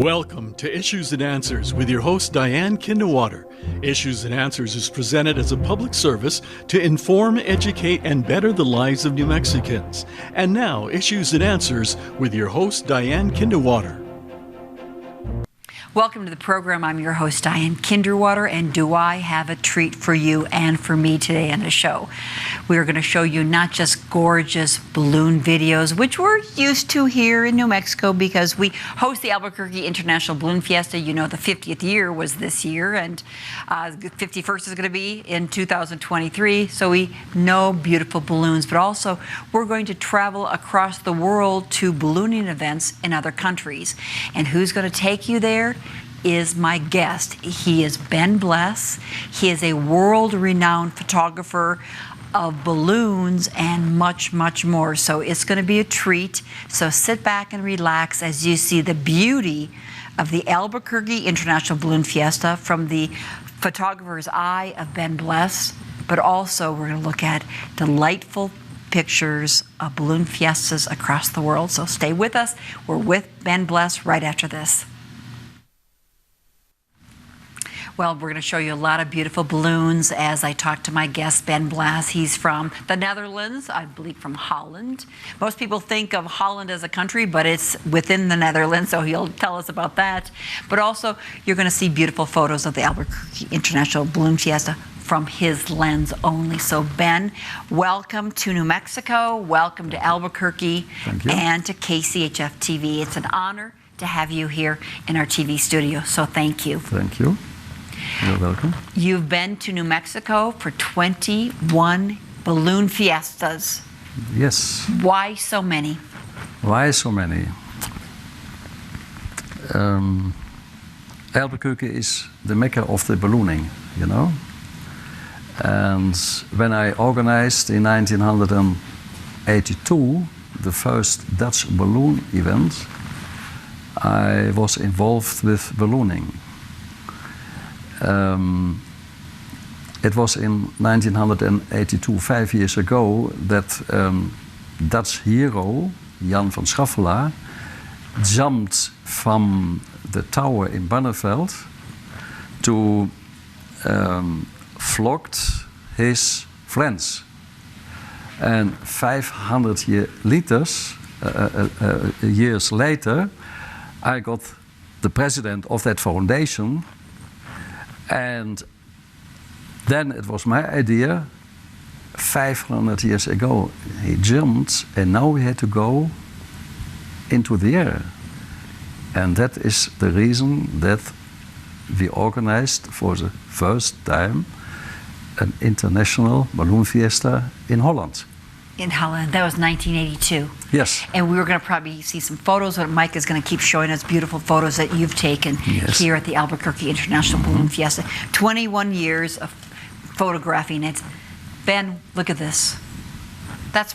Welcome to Issues and Answers with your host Diane Kinderwater. Issues and Answers is presented as a public service to inform, educate, and better the lives of New Mexicans. And now, Issues and Answers with your host Diane Kinderwater. Welcome to the program. I'm your host, Diane Kinderwater, and do I have a treat for you and for me today on the show. We are going to show you not just gorgeous balloon videos, which we're used to here in New Mexico because we host the Albuquerque International Balloon Fiesta. You know, the 50th year was this year, and the 51st is going to be in 2023. So we know beautiful balloons, but also we're going to travel across the world to ballooning events in other countries. And who's going to take you there is my guest. He is Ben Blass. He is a world-renowned photographer of balloons and much, much more. So it's going to be a treat. So sit back and relax as you see the beauty of the Albuquerque International Balloon Fiesta from the photographer's eye of Ben Blass. But also we're going to look at delightful pictures of balloon fiestas across the world. So stay with us. We're with Ben Blass right after this. Well, we're going to show you a lot of beautiful balloons as I talk to my guest, Ben Blass. He's from the Netherlands, I believe from Holland. Most people think of Holland as a country, but it's within the Netherlands, so he'll tell us about that. But also, you're going to see beautiful photos of the Albuquerque International Balloon Fiesta from his lens only. So, Ben, welcome to New Mexico. Welcome to Albuquerque. Thank you. And to KCHF TV. It's an honor to have you here in our TV studio, so thank you. Thank you. You're welcome. You've been to New Mexico for 21 balloon fiestas. Yes. Why so many? Why so many? Albuquerque is the mecca of the ballooning, you know. And when I organized in 1982 the first Dutch balloon event, I was involved with ballooning. It was in 1982, 5 years ago, that Dutch hero Jan van Schaffelaar jumped from the tower in Barneveld to flog his friends. And 500 years later, I got the president of that foundation. And then it was my idea, 500 years ago, he jumped, and now we had to go into the air. And that is the reason that we organized for the first time an international balloon fiesta in Holland. In Holland, that was 1982. Yes. And we were going to probably see some photos, but Mike is going to keep showing us beautiful photos that you've taken here at the Albuquerque International Balloon Fiesta. 21 years of photographing it. Ben, look at this. That's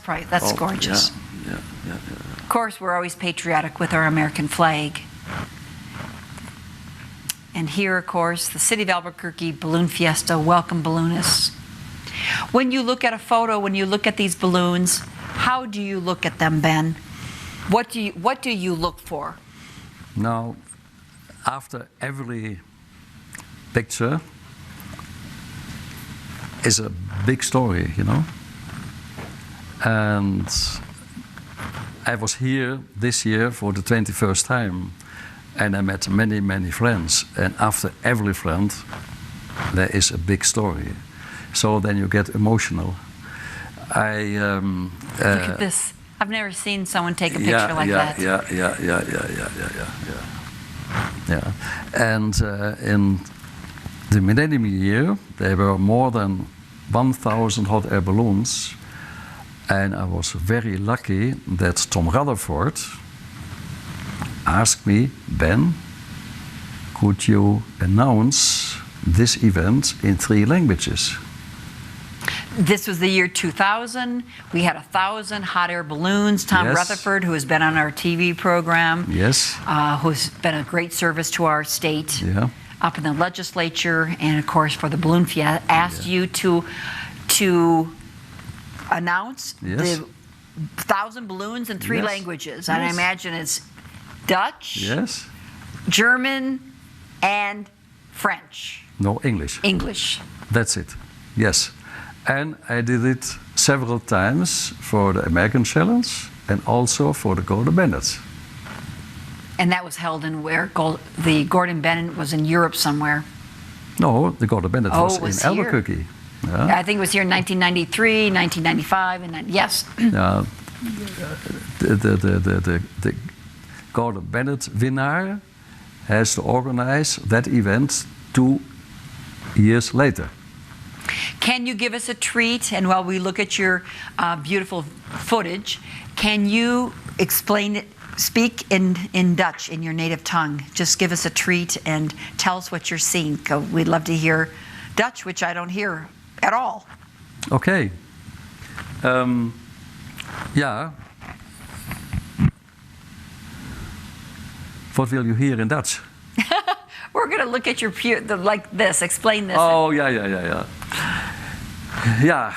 gorgeous. Yeah. Of course, we're always patriotic with our American flag. And here, of course, the City of Albuquerque Balloon Fiesta. Welcome, balloonists. When you look at a photo, when you look at these balloons, how do you look at them, Ben? What do you look for? Now, after every picture is a big story, you know. And I was here this year for the 21st time, and I met many, many friends. And after every friend, there is a big story. So then you get emotional. Look at this. I've never seen someone take a picture like that. Yeah. And in the millennium year, there were more than 1,000 hot air balloons. And I was very lucky that Tom Rutherford asked me, Ben, could you announce this event in 3 languages? This was the year 2000. We had 1,000 hot air balloons. Tom Rutherford, who has been on our TV program, who's been a great service to our state, up in the legislature, and of course for the balloon fiesta, asked you to announce the 1,000 balloons in 3 languages. And I imagine it's Dutch, German, and French. No, English. English. That's it. Yes. And I did it several times for the American Challenge and also for the Golden Bandits. And that was held in where? The Gordon Bennett was in Europe somewhere. No, the Golden Bandit Oh, it was was in here. Albuquerque. Yeah. I think it was here in 1993, 1995, and then, yes. The Gordon Bennett winner has to organize that event 2 years later. Can you give us a treat? And while we look at your beautiful footage, can you explain it, speak in Dutch, in your native tongue? Just give us a treat and tell us what you're seeing. We'd love to hear Dutch, which I don't hear at all. Okay. Ja. What will you hear in Dutch? We're going to look at your like this. Explain this. Oh, ja. Ja,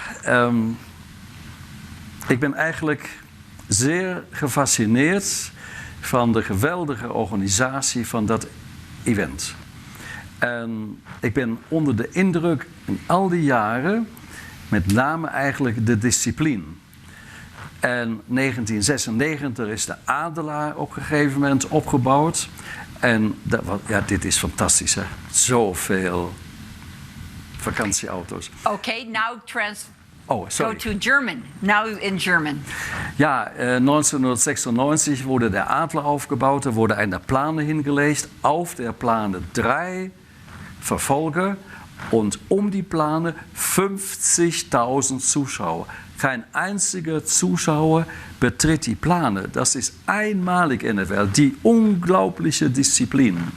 ik ben eigenlijk zeer gefascineerd van de geweldige organisatie van dat event. En ik ben onder de indruk in al die jaren, met name eigenlijk de discipline. En 1996 is de Adelaar op een gegeven moment opgebouwd. En dit is fantastisch, hè? Zoveel vakantieauto's. Okay, now sorry. go to German. Now in German. Ja, 1996 wurde der Adler aufgebaut, da wurde eine Plane hingelegt, auf der Plane 3 Verfolger und die Plane 50.000 Zuschauer. Kein einziger Zuschauer betritt die Plane. Das ist einmalig in der Welt, die unglaubliche Disziplin.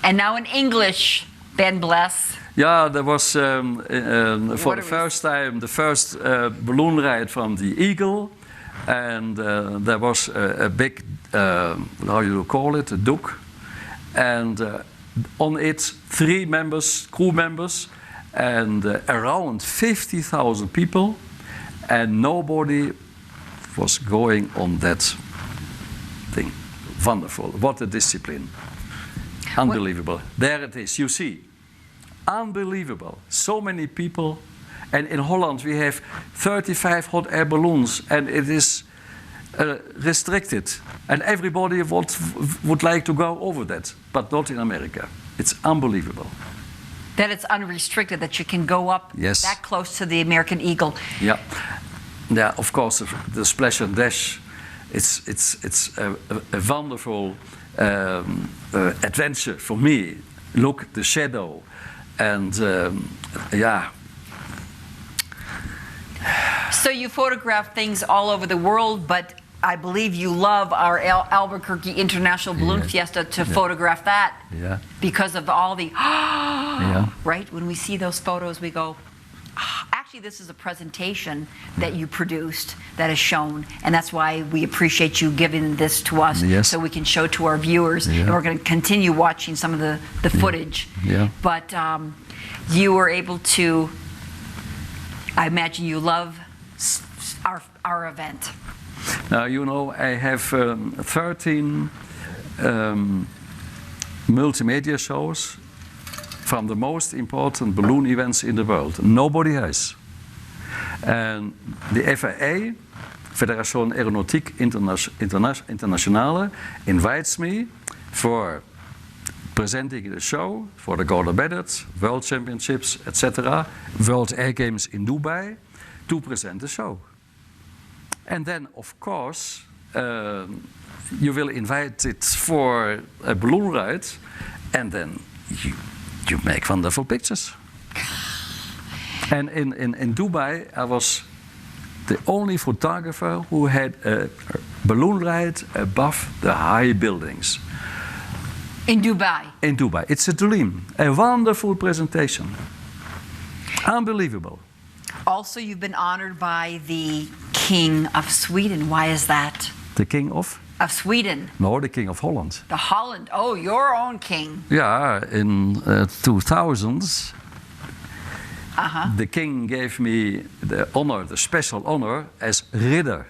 And now in English, Ben Blass. Yeah, there was for the first time the first balloon ride from the Eagle, and there was a big, how you call it, a duck, and on it 3 crew members, and around 50,000 people, and nobody was going on that thing. Wonderful! What a discipline! Unbelievable! There it is. You see. Unbelievable. So many people. And in Holland we have 35 hot air balloons and it is restricted. And everybody would like to go over that. But not in America. It's unbelievable. That it's unrestricted, that you can go up that close to the American Eagle. Yeah. Yeah, of course, the splash and dash, it's a wonderful adventure for me. Look, the shadow. And So you photograph things all over the world, but I believe you love our Albuquerque International Balloon Fiesta to photograph that. Yeah. Because of all the right? When we see those photos, we go. Actually, this is a presentation that you produced that is shown, and that's why we appreciate you giving this to us, so we can show to our viewers. And we're going to continue watching some of the footage. Yeah. But you were able to. I imagine you love our event. Now you know I have 13 multimedia shows from the most important balloon events in the world. Nobody has. And the FAA, Federation Aeronautique Internationale, invites me for presenting the show for the Golden Bandit, World Championships, etc., World Air Games in Dubai, to present the show. And then, of course, you will invite it for a balloon ride, and then you make wonderful pictures. And in Dubai, I was the only photographer who had a balloon ride above the high buildings. In Dubai? In Dubai. It's a dream. A wonderful presentation. Unbelievable. Also, you've been honored by the King of Sweden. Why is that? The King of? Of Sweden. No, the King of Holland. The Holland. Oh, your own king. Yeah, in 2000, the king gave me the honor, the special honor, as ridder.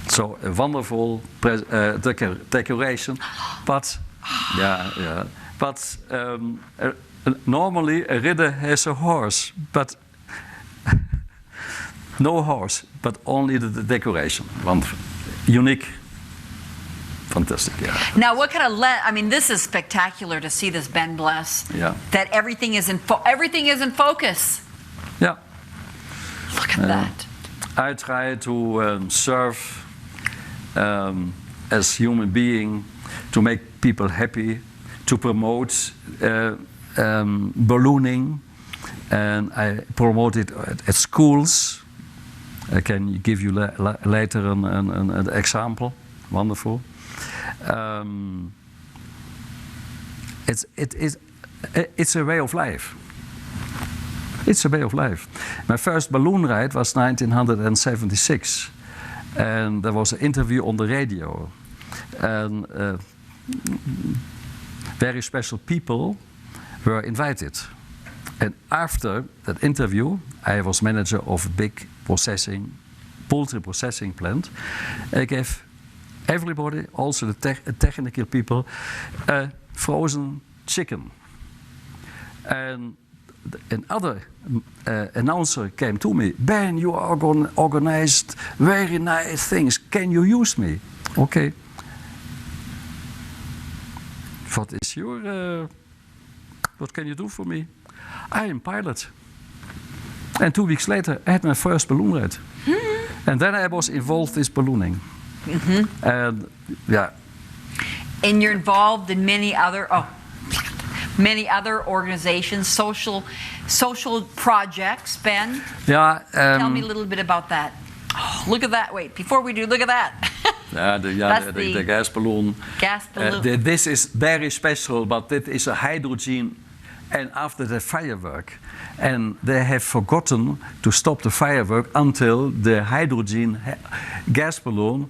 So a wonderful decoration. But Yeah. But normally a ridder has a horse, but no horse, but only the decoration. Want unique, fantastic. Yeah. Now, what kind of I mean, this is spectacular to see this Ben Blass. Yeah. That everything is in focus. Yeah. Look at that. I try to serve as human being, to make people happy, to promote ballooning, and I promote it at schools. I can give you later an example. Wonderful. It's a way of life. It's a way of life. My first balloon ride was 1976, and there was an interview on the radio, and very special people were invited. And after that interview, I was manager of a big poultry processing plant. I gave everybody, also the technical people, a frozen chicken. And another announcer came to me, Ben, you organized very nice things. Can you use me? Okay. What can you do for me? I am pilot. And 2 weeks later, I had my first balloon ride. And then I was involved with ballooning. And yeah. And you're involved in many other organizations, social projects, Ben. Yeah. Tell me a little bit about that. Oh, look at that. Wait, before we do, look at that. The gas balloon. Gas balloon. This is very special, but it is a hydrogen, and after the firework. And they have forgotten to stop the firework until the hydrogen gas balloon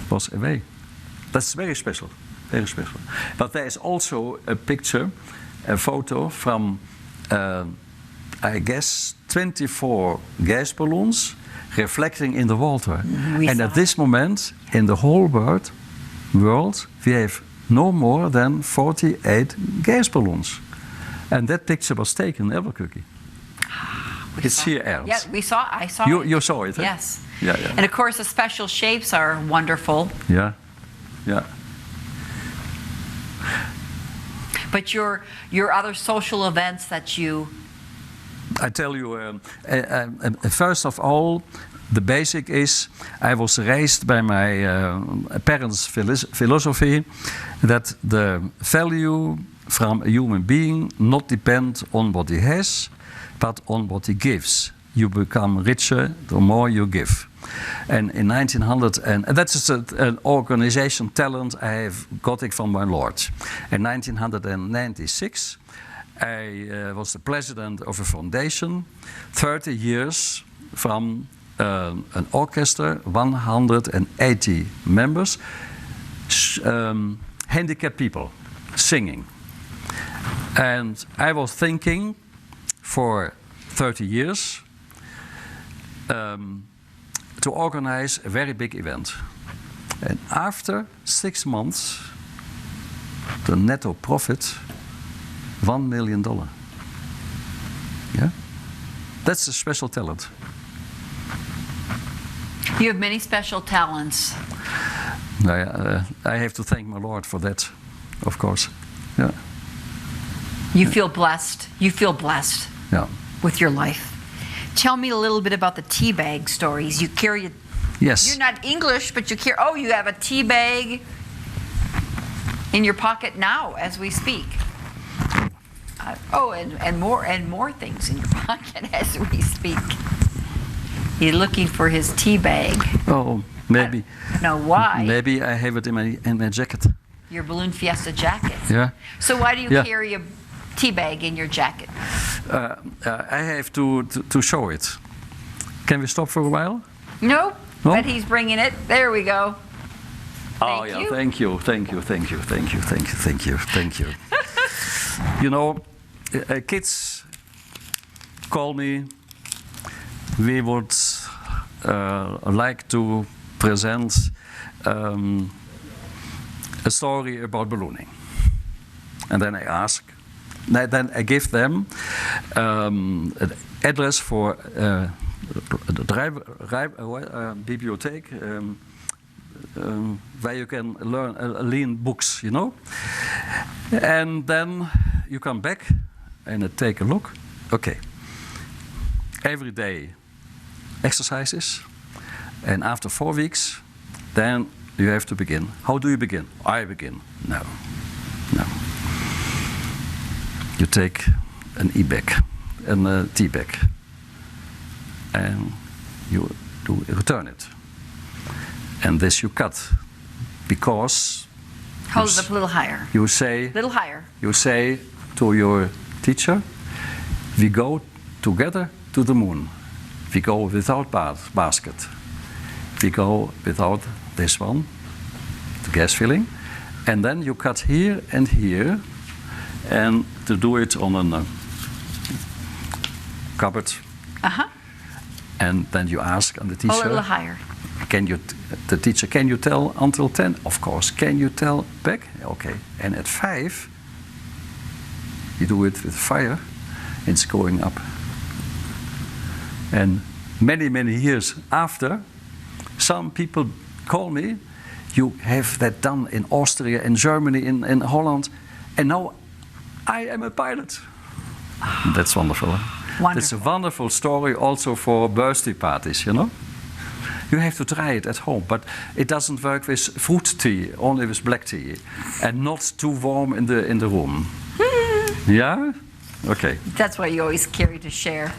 was away. That's very special, very special. But there is also a picture, a photo from, I guess, 24 gas balloons reflecting in the water. And at this moment, in the whole world, we have no more than 48 gas balloons. And that picture was taken in Albuquerque. It's here, Ernst. Yeah, I saw it. You saw it, eh? Yes. Yeah. And of course, the special shapes are wonderful. Yeah. But your other social events that you... I tell you, first of all, the basic is, I was raised by my parents' philosophy that the value from a human being not depend on what he has, but on what he gives. You become richer the more you give. And in 1900, and that's an organization talent I have got it from my Lord. In 1996, I was the president of a foundation, 30 years from an orchestra, 180 members, handicapped people singing. And I was thinking for 30 years to organize a very big event. And after 6 months, the netto profit, $1 million. Yeah? That's a special talent. You have many special talents. I have to thank my Lord for that, of course. Yeah. You feel blessed. You feel blessed. Yeah. With your life. Tell me a little bit about the tea bag stories. You carry a... Yes. You're not English, but you carry... Oh, you have a tea bag in your pocket now as we speak. And more things in your pocket as we speak. He's looking for his tea bag. Oh, maybe. I don't know why. Maybe I have it in my jacket. Your Balloon Fiesta jacket. Yeah. So why do you carry a tea bag in your jacket? I have to show it. Can we stop for a while? No, No? but he's bringing it. There we go. Oh, yeah, thank you. You know, kids call me. We would like to present a story about ballooning. And then then I give them an address for the bibliotheek, where you can learn books, you know. And then you come back and take a look. Okay. Every day exercises, and after 4 weeks, then you have to begin. How do you begin? I begin. No. You take an e-bag, a tea bag, and you return it. And this you cut, because Hold it up a little higher. You say Little higher. You say to your teacher, we go together to the moon. We go without basket. We go without this one, the gas filling. And then you cut here and here, and to do it on a cupboard. And then you ask the teacher. Hold it a little higher. The teacher, can you tell until 10? Of course. Can you tell back? Okay. And at 5, you do it with fire. It's going up. And many, many years after, some people call me, you have that done in Austria, in Germany, in Holland, and now I am a pilot. That's wonderful. Wonderful. It's a wonderful story also for birthday parties, you know. You have to try it at home, but it doesn't work with fruit tea, only with black tea, and not too warm in the room. Yeah? Okay. That's why you always carry to share.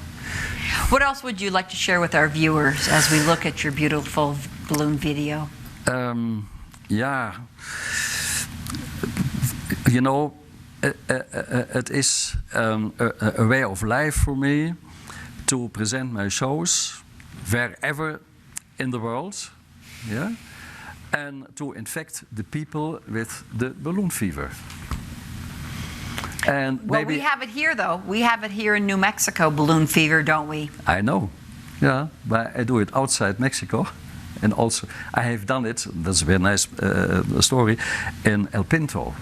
What else would you like to share with our viewers as we look at your beautiful balloon video? Yeah. You know, it is a way of life for me to present my shows wherever in the world, yeah, and to infect the people with the balloon fever. And well, we have it here, though. We have it here in New Mexico, balloon fever, don't we? I know, yeah, but I do it outside Mexico, and also I have done it. That's a very nice story in El Pinto.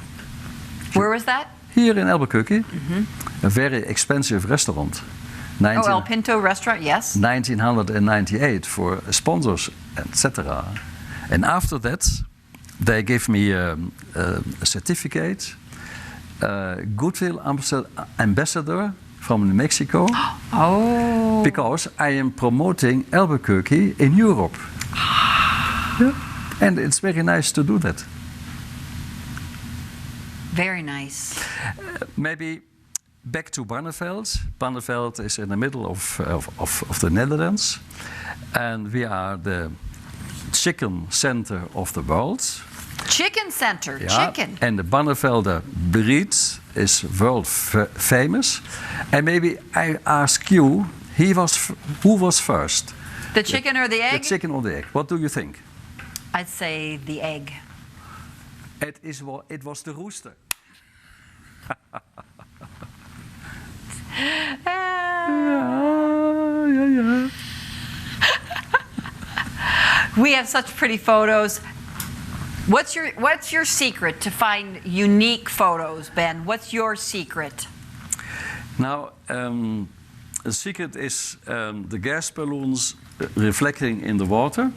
Where was that? Here in Albuquerque, a very expensive restaurant. El Pinto restaurant, yes. 1998 for sponsors, etc. And after that, they gave me a certificate, Goodwill Ambassador from New Mexico. Oh. Because I am promoting Albuquerque in Europe. Yeah. And it's very nice to do that. Very nice. Maybe back to Barneveld. Barneveld is in the middle of the Netherlands. And we are the chicken center of the world. Chicken center, yeah. Chicken. And the Barnevelder breed is world famous. And maybe I ask you, who was first? The chicken or the egg? The chicken or the egg. What do you think? I'd say the egg. It was the rooster. Yeah. We have such pretty photos. What's your secret to find unique photos, Ben? What's your secret? Now, the secret is the gas balloons reflecting in the water,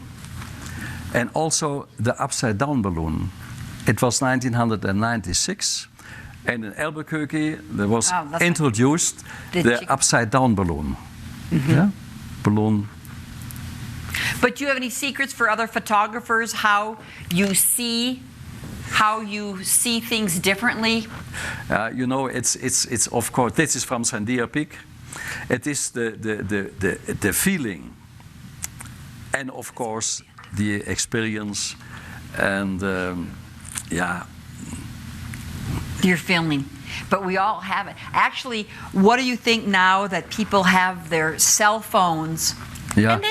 and also the upside-down balloon. It was 1996, and in Albuquerque there was introduced the upside-down balloon. Yeah? Balloon. But do you have any secrets for other photographers, how you see things differently? You know, it's of course, this is from Sandia Peak. It is the feeling, and of course the experience, and yeah. Your feeling. But we all have it. Actually, what do you think now that people have their cell phones? Yeah. And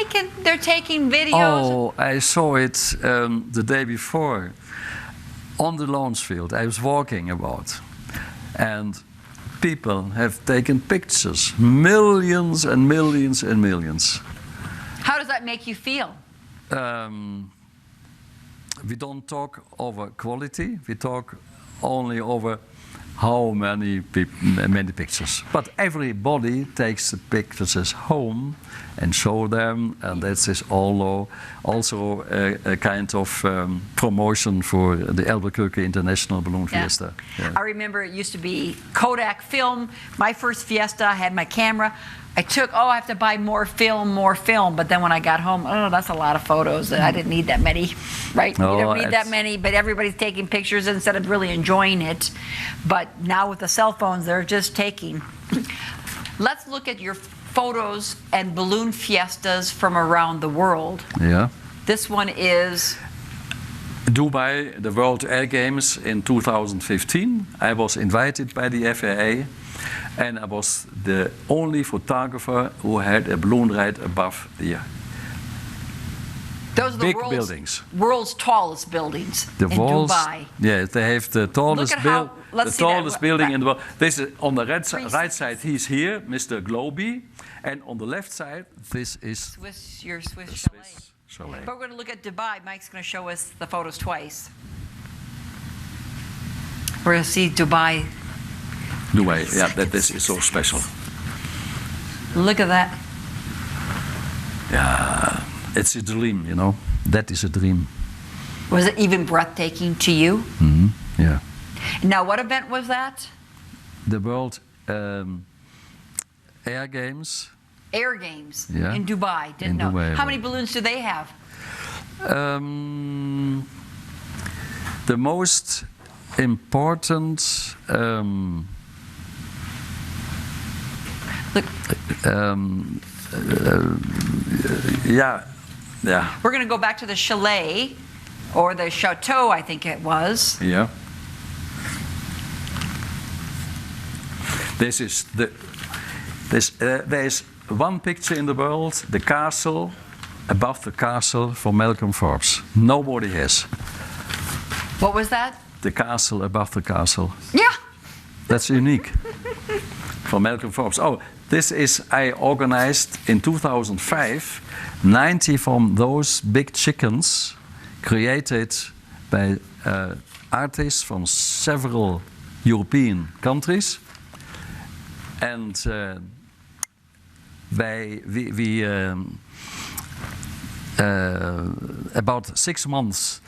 they're taking videos. Oh, I saw it the day before on the launch field. I was walking about, and people have taken pictures, millions and millions and millions. How does that make you feel? we don't talk over quality. We talk only over how many pictures. But everybody takes the pictures home and show them, and that is also a kind of promotion for the Albuquerque International Balloon Fiesta. Yeah. I remember it used to be Kodak film. My first fiesta, I had my camera. I have to buy more film. But then when I got home, that's a lot of photos. I didn't need that many, right? You don't need that many, but everybody's taking pictures instead of really enjoying it. But now with the cell phones, they're just taking. Let's look at your photos and balloon fiestas from around the world. Yeah. This one is Dubai, the World Air Games in 2015. I was invited by the FAA. And I was the only photographer who had a balloon right above the those are the big buildings. World's tallest buildings The in walls, Dubai. Yeah, they have the tallest, building in the world. This is on the right side. He's here, Mr. Globy, and on the left side, this is your Swiss chalet. But we're going to look at Dubai. Mike's going to show us the photos twice. We're going to see Dubai. Yeah, this is so special. Look at that. Yeah, it's a dream, you know. That is a dream. Was it even breathtaking to you? Mm-hmm. Yeah. Now, what event was that? The World Air Games. Air Games in Dubai. Didn't know. Dubai. How many balloons do they have? The most important. Look. Yeah. We're going to go back to the chalet, or the chateau, I think it was. Yeah. There is one picture in the world, the castle, above the castle for Malcolm Forbes. Nobody has. What was that? The castle above the castle. Yeah. That's unique. For Malcolm Forbes. I organized in 2005 90 from those big chickens created by artists from several European countries. And about 6 months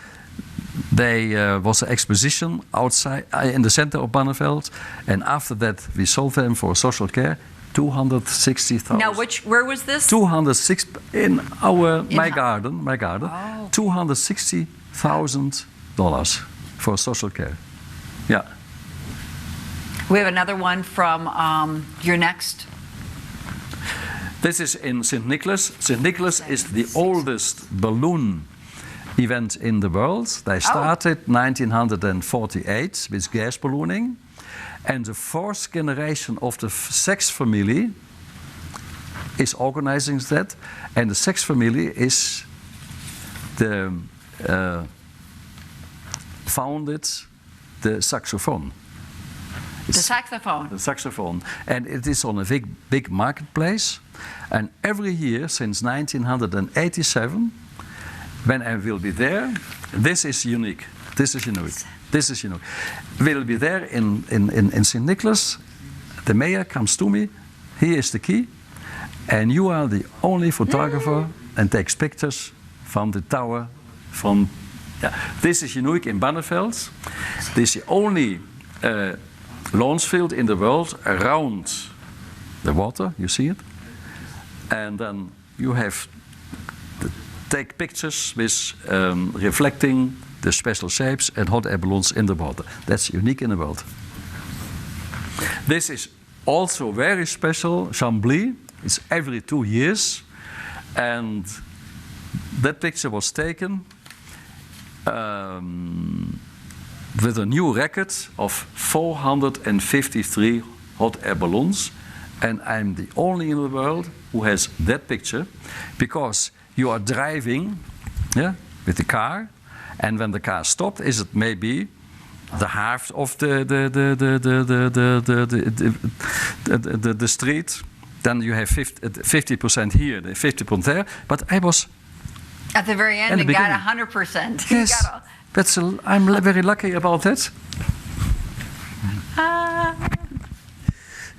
there was an exposition outside in the center of Barneveld, and after that we sold them for social care. 260,000. Now, where was this? 206 in my garden. Oh. $260,000 for social care. Yeah. We have another one from your next. This is in St. Nicholas. St. Nicholas is the oldest balloon event in the world. They started 1948 with gas ballooning. And the 4th generation of the Sex family is organizing that. And the Sex family is founded the saxophone. The saxophone. The saxophone. And it is on a big marketplace. And every year since 1987, when I will be there, this is unique. We'll be there in St. Nicholas. The mayor comes to me. He is the key. And you are the only photographer and takes pictures from the tower. This is unique in Barneveld. This is the only launch field in the world around the water. You see it? And then you have to take pictures with reflecting the special shapes and hot air balloons in the water. That's unique in the world. This is also very special. Chambly. It's every 2 years. And that picture was taken with a new record of 453 hot air balloons. And I'm the only in the world who has that picture, because you are driving with the car, and when the car stopped, it maybe the half of the street. Then you have 50% here, 50% there. But I was At the very end, And and the got beginning. 100%. Yes, I'm very lucky about that.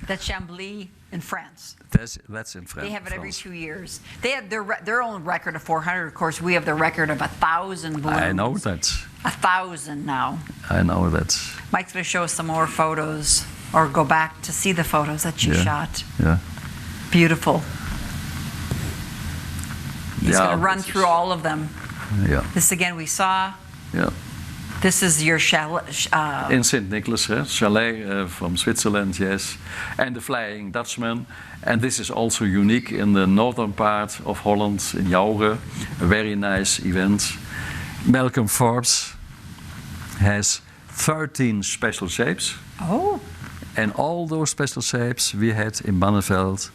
That's Chambly in France. That's in France. They have it every 2 years. They have their own record of 400. Of course, we have the record of 1,000 balloons. I know that. 1,000 now. I know that. Mike's going to show us some more photos, or go back to see the photos that you shot. Yeah. Beautiful. He's Yeah, going to run this through is- all of them. Yeah. This again we saw. Yeah. This is your chalet. In St. Nicholas, chalet from Switzerland, yes. And the Flying Dutchman. And this is also unique in the northern part of Holland, in Jouren. A very nice event. Malcolm Forbes has 13 special shapes. Oh. And all those special shapes we had in Banneveld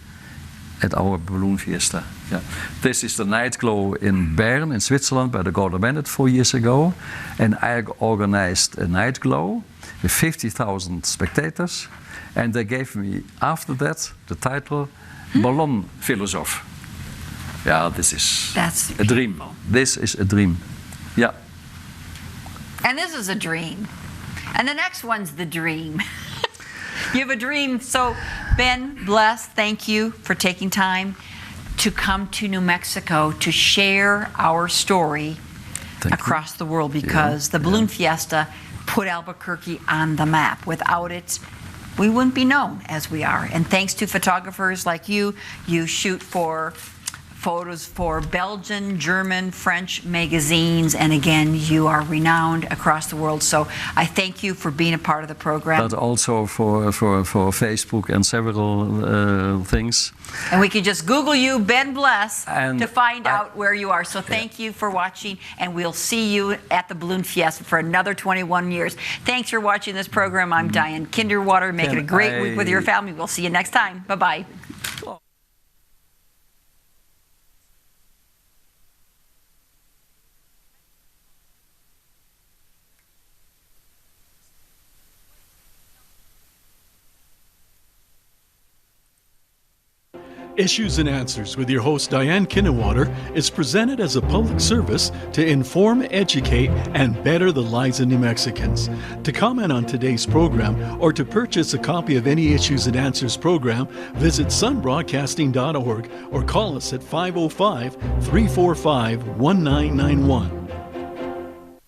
at our balloon fiesta. Yeah. This is the night glow in Bern in Switzerland by the Golden Bandit 4 years ago. And I organized a night glow with 50,000 spectators. And they gave me, after that, the title Ballon Philosoph. Yeah, That's a dream. beautiful. This is a dream. Yeah. And this is a dream. And the next one's the dream. You have a dream. So, Ben Blass, thank you for taking time to come to New Mexico to share our story Thank across the world, because the Balloon Fiesta put Albuquerque on the map. Without it, we wouldn't be known as we are. And thanks to photographers like you, you shoot for photos for Belgian, German, French magazines, and again, you are renowned across the world. So I thank you for being a part of the program. But also for Facebook and several things. And we can just Google you, Ben Blass, And to find out where you are. So thank you for watching, and we'll see you at the Balloon Fiesta for another 21 years. Thanks for watching this program. I'm Diane Kinderwater. Make it a great week with your family. We'll see you next time. Bye-bye. Issues and Answers with your host Diane Kinnewater is presented as a public service to inform, educate, and better the lives of New Mexicans. To comment on today's program or to purchase a copy of any Issues and Answers program, visit sunbroadcasting.org or call us at 505-345-1991.